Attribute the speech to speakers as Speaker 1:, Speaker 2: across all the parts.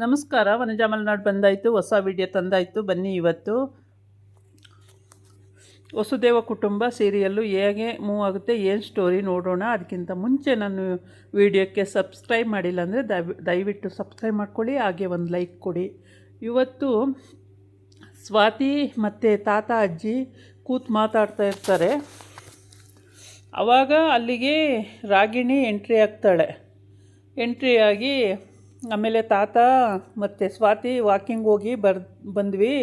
Speaker 1: ನಮಸ್ಕಾರ. ವನಜಾ ಮಲೆನಾಡು ಬಂದಾಯಿತು, ಹೊಸ ವಿಡಿಯೋ ತಂದಾಯಿತು. ಬನ್ನಿ, ಇವತ್ತು ವಸುದೇವ ಕುಟುಂಬ ಸೀರಿಯಲ್ಲು ಹೇಗೆ ಮೂವ್ ಆಗುತ್ತೆ, ಏನು ಸ್ಟೋರಿ ನೋಡೋಣ. ಅದಕ್ಕಿಂತ ಮುಂಚೆ ನಾನು ವಿಡಿಯೋಕ್ಕೆ ಸಬ್ಸ್ಕ್ರೈಬ್ ಮಾಡಿಲ್ಲ ಅಂದರೆ ದಯವಿಟ್ಟು ಸಬ್ಸ್ಕ್ರೈಬ್ ಮಾಡ್ಕೊಳ್ಳಿ, ಹಾಗೆ ಒಂದು ಲೈಕ್ ಕೊಡಿ. ಇವತ್ತು ಸ್ವಾತಿ ಮತ್ತು ತಾತ ಅಜ್ಜಿ ಕೂತು ಮಾತಾಡ್ತಾ ಇರ್ತಾರೆ. ಆವಾಗ ಅಲ್ಲಿಗೆ ರಾಗಿಣಿ ಎಂಟ್ರಿ ಆಗ್ತಾಳೆ. ಎಂಟ್ರಿ ಆಗಿ ಆಮೇಲೆ ತಾತ ಮತ್ತು ಸ್ವಾತಿ ವಾಕಿಂಗ್ ಹೋಗಿ ಬಂದ್ವಿ.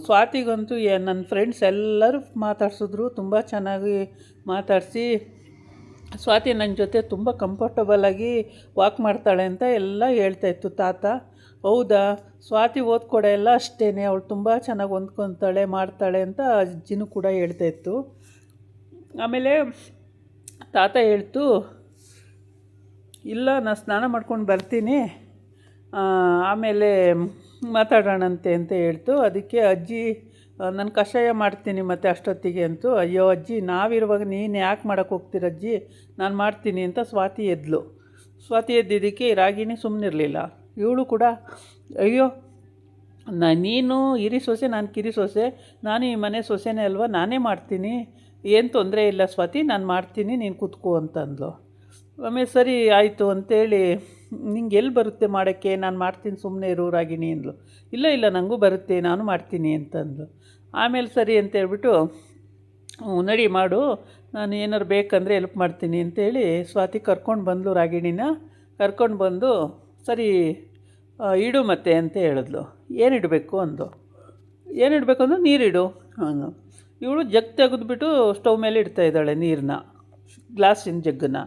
Speaker 1: ಸ್ವಾತಿಗಂತೂ ನನ್ನ ಫ್ರೆಂಡ್ಸ್ ಎಲ್ಲರೂ ಮಾತಾಡ್ಸಿದ್ರು, ತುಂಬ ಚೆನ್ನಾಗಿ ಮಾತಾಡಿಸಿ ಸ್ವಾತಿ ನನ್ನ ಜೊತೆ ತುಂಬ ಕಂಫರ್ಟಬಲಾಗಿ ವಾಕ್ ಮಾಡ್ತಾಳೆ ಅಂತ ಎಲ್ಲ ಹೇಳ್ತಾಯಿತ್ತು ತಾತ. ಹೌದಾ, ಸ್ವಾತಿ ಓದ್ಕೊಡೆ ಎಲ್ಲ ಅಷ್ಟೇ, ಅವಳು ತುಂಬ ಚೆನ್ನಾಗಿ ಹೊಂದ್ಕೊತಾಳೆ ಮಾಡ್ತಾಳೆ ಅಂತ ಅಜ್ಜಿನೂ ಕೂಡ ಹೇಳ್ತಾಯಿತ್ತು. ಆಮೇಲೆ ತಾತ ಹೇಳ್ತು, ಇಲ್ಲ ನಾನು ಸ್ನಾನ ಮಾಡ್ಕೊಂಡು ಬರ್ತೀನಿ, ಆಮೇಲೆ ಮಾತಾಡೋಣಂತೆ ಅಂತ ಹೇಳ್ತು. ಅದಕ್ಕೆ ಅಜ್ಜಿ ನಾನು ಕಷಾಯ ಮಾಡ್ತೀನಿ ಮತ್ತು ಅಷ್ಟೊತ್ತಿಗೆ ಅಂತೂ. ಅಯ್ಯೋ ಅಜ್ಜಿ, ನಾವಿರುವಾಗ ನೀನು ಯಾಕೆ ಮಾಡೋಕ್ಕೆ ಹೋಗ್ತೀರ ಅಜ್ಜಿ, ನಾನು ಮಾಡ್ತೀನಿ ಅಂತ ಸ್ವಾತಿ ಎದ್ಲು. ಸ್ವಾತಿ ಎದ್ದಿದ್ದಕ್ಕೆ ರಾಗಿಣಿ ಸುಮ್ಮನಿರಲಿಲ್ಲ. ಇವಳು ಕೂಡ ಅಯ್ಯೋ ನೀನು ಹಿರಿ ಸೊಸೆ, ನಾನು ಕಿರಿ ಸೊಸೆ, ನಾನು ಈ ಮನೆ ಸೊಸೆನೇ ಅಲ್ವಾ, ನಾನೇ ಮಾಡ್ತೀನಿ, ಏನು ತೊಂದರೆ ಇಲ್ಲ ಸ್ವಾತಿ, ನಾನು ಮಾಡ್ತೀನಿ, ನೀನು ಕೂತ್ಕೋ ಅಂತಂದ್ಲು. ಆಮೇಲೆ ಸರಿ ಆಯಿತು ಅಂತೇಳಿ, ನಿಂಗೆ ಎಲ್ಲಿ ಬರುತ್ತೆ ಮಾಡೋಕ್ಕೆ, ನಾನು ಮಾಡ್ತೀನಿ ಸುಮ್ಮನೆ ಇರು ರಾಗಿಣಿ ಅಂದ್ಲು. ಇಲ್ಲ ಇಲ್ಲ ನನಗೂ ಬರುತ್ತೆ, ನಾನು ಮಾಡ್ತೀನಿ ಅಂತಂದ್ಲು. ಆಮೇಲೆ ಸರಿ ಅಂತೇಳ್ಬಿಟ್ಟು ನಡಿ ಮಾಡು, ನಾನು ಏನಾರು ಬೇಕಂದರೆ ಹೆಲ್ಪ್ ಮಾಡ್ತೀನಿ ಅಂತೇಳಿ ಸ್ವಾತಿ ಕರ್ಕೊಂಡು ಬಂದಳು. ರಾಗಿಣಿನ ಕರ್ಕೊಂಡು ಬಂದು ಸರಿ ಇಡು ಮತ್ತೆ ಅಂತ ಹೇಳಿದ್ಲು. ಏನಿಡಬೇಕು ಅಂದು. ಏನಿಡಬೇಕು ಅಂದ್ರೆ ನೀರಿಡು ಅಂದು. ಇವಳು ಜಗ್ ತೆಗೆದುಬಿಟ್ಟು ಸ್ಟವ್ ಮೇಲೆ ಇಡ್ತಾಯಿದ್ದಾಳೆ ನೀರನ್ನ, ಗ್ಲಾಸಿನ ಜಗ್ಗನ್ನ.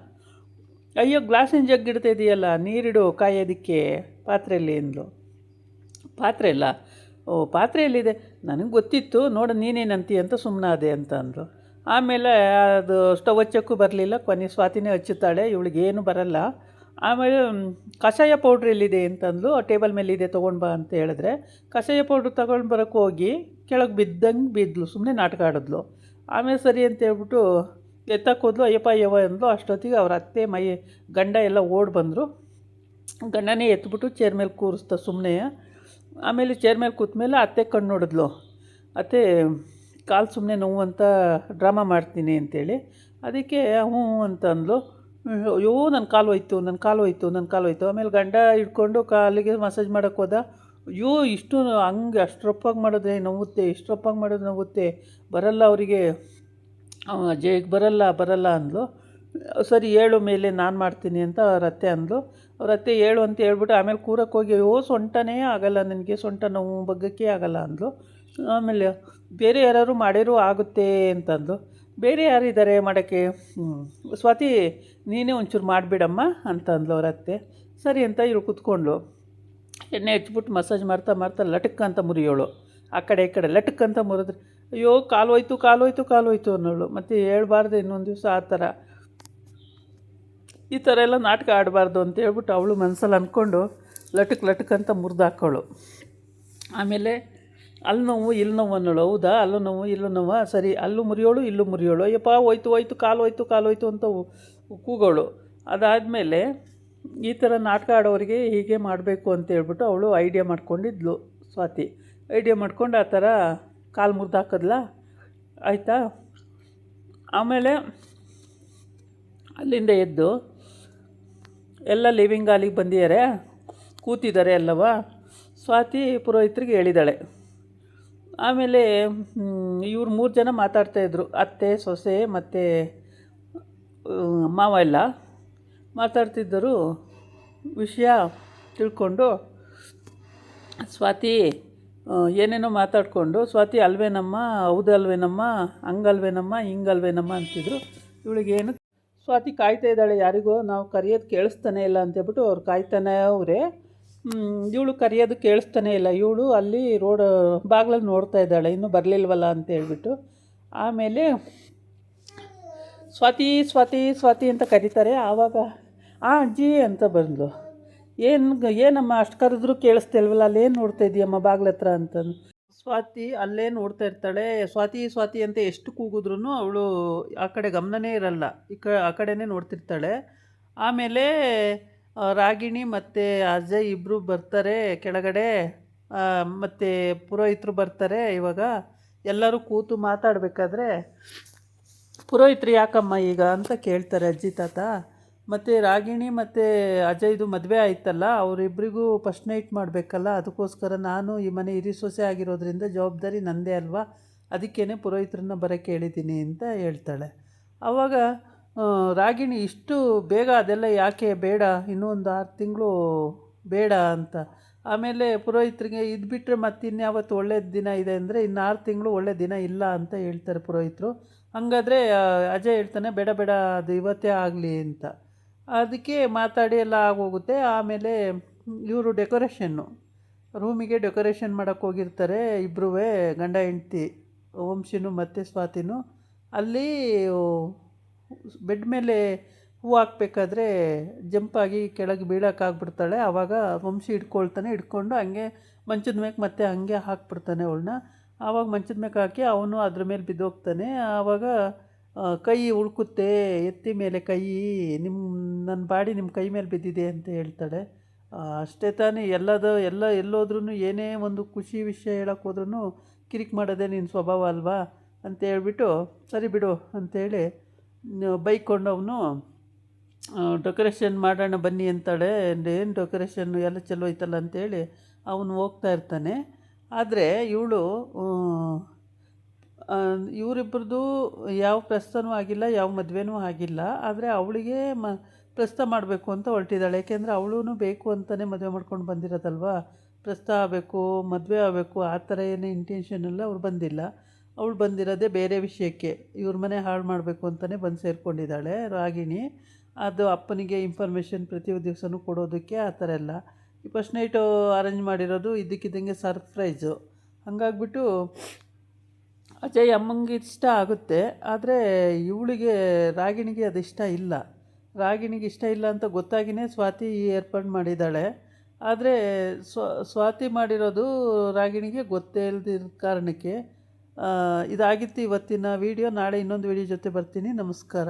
Speaker 1: ಅಯ್ಯೋ ಗ್ಲಾಸಿನ ಜಗ್ ಇಡ್ತಾ ಇದೆಯಲ್ಲ, ನೀರಿಡು ಕಾಯೋದಕ್ಕೆ ಪಾತ್ರೆಯಲ್ಲಿ ಅಂದ್ಲು. ಪಾತ್ರೆ ಇಲ್ಲ, ಓ ಪಾತ್ರೆಯಲ್ಲಿದೆ, ನನಗೆ ಗೊತ್ತಿತ್ತು, ನೋಡು ನೀನೇನಂತೀಯ ಅಂತ ಸುಮ್ಮನಾದೆ ಅಂತ ಅಂದರು. ಆಮೇಲೆ ಅದು ಸ್ಟವ್ ಹಚ್ಚೋಕ್ಕೂ ಬರಲಿಲ್ಲ. ಕೊನೆ ಸ್ವಾತಿನೇ ಹಚ್ಚುತ್ತಾಳೆ, ಇವಳಿಗೇನು ಬರಲ್ಲ. ಆಮೇಲೆ ಕಷಾಯ ಪೌಡ್ರ್ ಎಲ್ಲಿದೆ ಅಂತಂದ್ಲು. ಟೇಬಲ್ ಮೇಲಿದೆ ತೊಗೊಂಡು ಬಾ ಅಂತ ಹೇಳಿದ್ರೆ, ಕಷಾಯ ಪೌಡ್ರ್ ತೊಗೊಂಡು ಬರೋಕ್ಕೆ ಹೋಗಿ ಕೆಳಗೆ ಬಿದ್ಲು, ಸುಮ್ಮನೆ ನಾಟಕ ಆಡಿದ್ಲು. ಆಮೇಲೆ ಸರಿ ಅಂತ ಹೇಳ್ಬಿಟ್ಟು ಎತ್ತಕ್ಕೆ ಹೋದ್ಲು. ಅಯ್ಯಪ್ಪ ಅಯ್ಯವ ಅಂದ್ಲು. ಅಷ್ಟೊತ್ತಿಗೆ ಅವ್ರ ಅತ್ತೆ ಗಂಡ ಎಲ್ಲ ಓಡಿ ಬಂದರು. ಗಂಡನೇ ಎತ್ಬಿಟ್ಟು ಚೇರ್ ಮೇಲೆ ಕೂರಿಸ್ತಾ ಸುಮ್ಮನೆ. ಆಮೇಲೆ ಚೇರ್ ಮೇಲೆ ಕೂತ್ಮೇಲೆ ಅತ್ತೆ ಕಣ್ಣು ನೋಡಿದ್ಲು. ಅತ್ತೆ ಕಾಲು ಸುಮ್ಮನೆ ನೋವು ಅಂತ ಡ್ರಾಮಾ ಮಾಡ್ತೀನಿ ಅಂತೇಳಿ. ಅದಕ್ಕೆ ಹ್ಞೂ ಅಂತ ಅಂದ್ಲು. ಅಯ್ಯೋ ನನ್ನ ಕಾಲು ಹೋಯ್ತು. ಆಮೇಲೆ ಗಂಡ ಹಿಡ್ಕೊಂಡು ಕಾಲಿಗೆ ಮಸಾಜ್ ಮಾಡೋಕ್ಕೆ ಹೋದ. ಅಯ್ಯೋ ಇಷ್ಟು ಹಂಗೆ ಅಷ್ಟು ರಪ್ಪಾಗಿ ಮಾಡಿದ್ರೆ ನೋವುತ್ತೆ, ಇಷ್ಟು ರಪ್ಪಾಗಿ ಮಾಡೋದು ನೋವುತ್ತೆ, ಬರಲ್ಲ ಅವರಿಗೆ, ಅಜ್ಜಿಗೆ ಬರಲ್ಲ ಅಂದ್ಲು. ಸರಿ ಹೇಳು ಮೇಲೆ ನಾನು ಮಾಡ್ತೀನಿ ಅಂತ ಅವ್ರ ಅತ್ತೆ ಅಂದ್ಲು. ಅವ್ರ ಅತ್ತೆ ಹೇಳು ಅಂತ ಹೇಳ್ಬಿಟ್ಟು ಆಮೇಲೆ ಕೂರಕ್ಕೆ ಹೋಗಿ, ಅಯ್ಯೋ ಸೊಂಟನೇ ಆಗಲ್ಲ ನನಗೆ, ಸೊಂಟ ನೋವು ಬಗ್ಗಕ್ಕೆ ಆಗಲ್ಲ ಅಂದ್ಲು. ಆಮೇಲೆ ಬೇರೆ ಯಾರು ಮಾಡಿರೂ ಆಗುತ್ತೆ ಅಂತಂದು. ಬೇರೆ ಯಾರಿದ್ದಾರೆ ಮಾಡೋಕ್ಕೆ, ಸ್ವಾತಿ ನೀನೇ ಒಂಚೂರು ಮಾಡಿಬಿಡಮ್ಮ ಅಂತಂದ್ಲು ಅವ್ರ ಅತ್ತೆ. ಸರಿ ಅಂತ ಇವ್ರು ಕೂತ್ಕೊಂಡ್ಳು. ಎಣ್ಣೆ ಹಚ್ಬಿಟ್ಟು ಮಸಾಜ್ ಮಾಡ್ತಾ ಲಟಕ್ ಅಂತ ಮುರಿಯೋಳು. ಆ ಕಡೆ ಈ ಕಡೆ ಲಟಕ್ ಅಂತ ಮುರಿದ್ರೆ, ಅಯ್ಯೋ ಕಾಲು ಹೋಯ್ತು ಅನ್ನೋಳು. ಮತ್ತು ಹೇಳ್ಬಾರ್ದು ಇನ್ನೊಂದು ದಿವಸ ಆ ಥರ, ಈ ಥರ ಎಲ್ಲ ನಾಟಕ ಆಡಬಾರ್ದು ಅಂತ ಹೇಳ್ಬಿಟ್ಟು ಅವಳು ಮನಸ್ಸಲ್ಲಿ ಅಂದ್ಕೊಂಡು ಲಟಕ್ ಅಂತ ಮುರಿದು ಹಾಕೋಳು. ಆಮೇಲೆ ಅಲ್ಲಿ ನೋವು ಇಲ್ಲಿ ನೋವು ಅನ್ನೋಳು. ಹೌದಾ, ಅಲ್ಲೂ ನೋವು ಇಲ್ಲೂ ನೋವು, ಸರಿ ಅಲ್ಲೂ ಮುರಿಯೋಳು ಇಲ್ಲೂ ಮುರಿಯೋಳು. ಅಯ್ಯಪ್ಪ ಹೋಯ್ತು ಕಾಲು ಹೋಯ್ತು ಅಂತ ಕೂಗೋಳು. ಅದಾದಮೇಲೆ ಈ ಥರ ನಾಟಕ ಆಡೋರಿಗೆ ಹೀಗೆ ಮಾಡಬೇಕು ಅಂತೇಳ್ಬಿಟ್ಟು ಅವಳು ಐಡಿಯಾ ಮಾಡ್ಕೊಂಡಿದ್ಲು. ಸ್ವಾತಿ ಐಡಿಯಾ ಮಾಡ್ಕೊಂಡು ಆ ಥರ ಕಾಲು ಮುರಿದು ಹಾಕಿದ್ಲ. ಆಯಿತಾ. ಆಮೇಲೆ ಅಲ್ಲಿಂದ ಎದ್ದು ಎಲ್ಲ ಲಿವಿಂಗ್ ಹಾಲಿಗೆ ಬಂದಿದ್ದಾರೆ, ಕೂತಿದ್ದಾರೆ ಎಲ್ಲವ. ಸ್ವಾತಿ ಪುರೋಹಿತರಿಗೆ ಹೇಳಿದ್ದಾಳೆ. ಆಮೇಲೆ ಇವ್ರು 3 ಜನ ಮಾತಾಡ್ತಾಯಿದ್ರು, ಅತ್ತೆ ಸೊಸೆ ಮತ್ತು ಮಾವ ಎಲ್ಲ ಮಾತಾಡ್ತಿದ್ದರು. ವಿಷಯ ತಿಳ್ಕೊಂಡು ಸ್ವಾತಿ ಏನೇನೋ ಮಾತಾಡಿಕೊಂಡು, ಸ್ವಾತಿ ಅಲ್ವೇನಮ್ಮ, ಹೌದು ಅಲ್ವೇನಮ್ಮ, ಹಂಗಲ್ವೇನಮ್ಮ ಹಿಂಗಲ್ವೇನಮ್ಮ ಅಂತಿದ್ರು. ಇವಳಿಗೇನು, ಸ್ವಾತಿ ಕಾಯ್ತಾ ಇದ್ದಾಳೆ, ಯಾರಿಗೋ ನಾವು ಕರೆಯೋದು ಕೇಳಿಸ್ತಾನೆ ಇಲ್ಲ ಅಂತೇಳ್ಬಿಟ್ಟು ಅವ್ರು ಕಾಯ್ತಾನೆ ಅವರೇ. ಇವಳು ಕರೆಯೋದು ಕೇಳಿಸ್ತಾನೆ ಇಲ್ಲ. ಇವಳು ಅಲ್ಲಿ ರೋಡ್ ಬಾಗಿಲಲ್ಲಿ ನೋಡ್ತಾ ಇದ್ದಾಳೆ, ಇನ್ನೂ ಬರಲಿಲ್ವಲ್ಲ ಅಂತ ಹೇಳ್ಬಿಟ್ಟು. ಆಮೇಲೆ ಸ್ವಾತಿ ಅಂತ ಕರೀತಾರೆ. ಆವಾಗ ಅಜ್ಜಿ ಅಂತ ಬಂದ್ಲು. ಏನಮ್ಮ ಅಷ್ಟು ಕರೆದ್ರೂ ಕೇಳಿಸ್ತಿಲ್ವಲ್ಲ, ಅಲ್ಲೇನು ನೋಡ್ತಾ ಇದೆಯಮ್ಮ ಬಾಗಿಲ ಹತ್ರ ಅಂತಂದು. ಸ್ವಾತಿ ಅಲ್ಲೇ ನೋಡ್ತಾ ಇರ್ತಾಳೆ. ಸ್ವಾತಿ ಅಂತ ಎಷ್ಟು ಕೂಗಿದ್ರೂ ಅವಳು ಆ ಕಡೆ ಗಮನನೇ ಇರಲ್ಲ, ಆ ಕಡೆನೇ ನೋಡ್ತಿರ್ತಾಳೆ. ಆಮೇಲೆ ರಾಗಿಣಿ ಮತ್ತು ಅಜಯ್ ಇಬ್ಬರು ಬರ್ತಾರೆ ಕೆಳಗಡೆ. ಮತ್ತು ಪುರೋಹಿತರು ಬರ್ತಾರೆ. ಇವಾಗ ಎಲ್ಲರೂ ಕೂತು ಮಾತಾಡಬೇಕಾದ್ರೆ ಪುರೋಹಿತರು ಯಾಕಮ್ಮ ಈಗ ಅಂತ ಕೇಳ್ತಾರೆ ಅಜ್ಜಿ ತಾತ. ಮತ್ತು ರಾಗಿಣಿ ಮತ್ತು ಅಜಯ್ದು ಮದುವೆ ಆಯ್ತಲ್ಲ, ಅವರಿಬ್ಬರಿಗೂ ಫಸ್ಟ್ ನೈಟ್ ಮಾಡಬೇಕಲ್ಲ, ಅದಕ್ಕೋಸ್ಕರ ನಾನು ಈ ಮನೆ ಹಿರಿ ಸೊಸೆ ಆಗಿರೋದ್ರಿಂದ ಜವಾಬ್ದಾರಿ ನನ್ನದೇ ಅಲ್ವಾ, ಅದಕ್ಕೇ ಪುರೋಹಿತರನ್ನ ಬರೋಕ್ಕೆ ಹೇಳಿದ್ದೀನಿ ಅಂತ ಹೇಳ್ತಾಳೆ. ಆವಾಗ ರಾಗಿಣಿ ಇಷ್ಟು ಬೇಗ ಅದೆಲ್ಲ ಯಾಕೆ ಬೇಡ, ಇನ್ನೂ ಒಂದು 6 ತಿಂಗಳು ಬೇಡ ಅಂತ. ಆಮೇಲೆ ಪುರೋಹಿತರಿಗೆ ಇದು ಬಿಟ್ಟರೆ ಮತ್ತಿನ್ಯಾವತ್ತು ಒಳ್ಳೆಯ ದಿನ ಇದೆ ಅಂದರೆ ಇನ್ನು 6 ತಿಂಗಳು ಒಳ್ಳೆಯ ದಿನ ಇಲ್ಲ ಅಂತ ಹೇಳ್ತಾರೆ ಪುರೋಹಿತರು. ಹಾಗಾದರೆ ಅಜಯ್ ಹೇಳ್ತಾನೆ ಬೇಡ ಬೇಡ ಅದು ಇವತ್ತೇ ಆಗಲಿ ಅಂತ. ಅದಕ್ಕೆ ಮಾತಾಡಿ ಎಲ್ಲ ಆಗೋಗುತ್ತೆ. ಆಮೇಲೆ ಇವರು ರೂಮಿಗೆ ಡೆಕೋರೇಷನ್ ಮಾಡೋಕ್ಕೆ ಹೋಗಿರ್ತಾರೆ ಇಬ್ಬರೂ, ಗಂಡ ಹೆಂಡ್ತಿ, ವಂಶಿನೂ ಮತ್ತು ಸ್ವಾತಿನೂ. ಅಲ್ಲಿ ಬೆಡ್ ಮೇಲೆ ಹೂವು ಹಾಕ್ಬೇಕಾದ್ರೆ ಜಂಪಾಗಿ ಕೆಳಗೆ ಬೀಳೋಕ್ಕಾಗ್ಬಿಡ್ತಾಳೆ. ಆವಾಗ ವಂಶಿ ಹಿಡ್ಕೊಂಡು ಹಂಗೆ ಮಂಚದ ಮೇಲೆ ಮತ್ತೆ ಹಂಗೆ ಹಾಕ್ಬಿಡ್ತಾನೆ ಅವಳನ್ನ. ಆವಾಗ ಮಂಚದ ಮೇಲೆ ಹಾಕಿ ಅವನು ಅದ್ರ ಮೇಲೆ ಬಿದ್ದೋಗ್ತಾನೆ. ಆವಾಗ ಕೈ ಉಳ್ಕುತ್ತೆ, ಎತ್ತಿ ಮೇಲೆ ಕೈ, ನನ್ನ ಬಾಡಿ ನಿಮ್ಮ ಕೈ ಮೇಲೆ ಬಿದ್ದಿದೆ ಅಂತ ಹೇಳ್ತಾಳೆ. ಅಷ್ಟೇ ತಾನೇ, ಎಲ್ಲೋದ್ರೂ ಏನೇ ಒಂದು ಖುಷಿ ವಿಷಯ ಹೇಳೋಕ್ಕೆ ಹೋದ್ರೂ ಕಿರಿಕ್ ಮಾಡೋದೇ ನಿನ್ನ ಸ್ವಭಾವ ಅಲ್ವಾ ಅಂತ ಹೇಳ್ಬಿಟ್ಟು ಸರಿ ಬಿಡು ಅಂತೇಳಿ ಬೈಕೊಂಡು ಅವನು ಡೆಕೋರೇಷನ್ ಮಾಡೋಣ ಬನ್ನಿ ಅಂತಾಳೆ. ಏನು ಡೆಕೋರೇಷನ್ ಎಲ್ಲ ಚಲೋ ಐತಲ್ಲ ಅಂತೇಳಿ ಅವನು ಹೋಗ್ತಾ ಇರ್ತಾನೆ. ಆದರೆ ಇವರಿಬ್ಬರದು ಯಾವ ಪ್ರಸ್ತನೂ ಆಗಿಲ್ಲ, ಯಾವ ಮದುವೆನೂ ಆಗಿಲ್ಲ. ಆದರೆ ಅವಳಿಗೆ ಪ್ರಸ್ತ ಮಾಡಬೇಕು ಅಂತ ಹೊರಟಿದ್ದಾಳೆ. ಏಕೆಂದರೆ ಅವಳು ಬೇಕು ಅಂತಲೇ ಮದುವೆ ಮಾಡ್ಕೊಂಡು ಬಂದಿರೋದಲ್ವ. ಪ್ರಸ್ತ ಆಗಬೇಕು, ಮದುವೆ ಆಗಬೇಕು, ಆ ಥರ ಏನೇ ಇಂಟೆನ್ಷನೆಲ್ಲ ಅವ್ರು ಬಂದಿಲ್ಲ. ಅವಳು ಬಂದಿರೋದೇ ಬೇರೆ ವಿಷಯಕ್ಕೆ, ಇವ್ರ ಮನೆ ಹಾಳು ಮಾಡಬೇಕು ಅಂತಲೇ ಬಂದು ಸೇರಿಕೊಂಡಿದ್ದಾಳೆ ರಾಗಿಣಿ. ಅದು ಅಪ್ಪನಿಗೆ ಇನ್ಫಾರ್ಮೇಷನ್ ಪ್ರತಿ ದಿವಸನೂ ಕೊಡೋದಕ್ಕೆ, ಆ ಥರ ಎಲ್ಲ. ಈ ಫಸ್ಟ್ ನೈಟು ಅರೇಂಜ್ ಮಾಡಿರೋದು ಇದ್ದಕ್ಕಿದ್ದಂಗೆ ಸರ್ಪ್ರೈಸು. ಹಾಗಾಗ್ಬಿಟ್ಟು ಅಜಯ್ ಅಮ್ಮಂಗೆ ಇಷ್ಟ ಆಗುತ್ತೆ. ಆದರೆ ಇವಳಿಗೆ ರಾಗಿಣಿಗೆ ಅದು ಇಷ್ಟ ಇಲ್ಲ. ರಾಗಿಣಿಗೆ ಇಷ್ಟ ಇಲ್ಲ ಅಂತ ಗೊತ್ತಾಗಿಯೇ ಸ್ವಾತಿ ಏರ್ಪಾಡು ಮಾಡಿದ್ದಾಳೆ. ಆದರೆ ಸ್ವಾತಿ ಮಾಡಿರೋದು ರಾಗಿಣಿಗೆ ಗೊತ್ತೇ ಇಲ್ಲದಿರೋ ಕಾರಣಕ್ಕೆ. ಇದಾಗಿತ್ತು ಇವತ್ತಿನ ವೀಡಿಯೋ. ನಾಳೆ ಇನ್ನೊಂದು ವೀಡಿಯೋ ಜೊತೆ ಬರ್ತೀನಿ. ನಮಸ್ಕಾರ.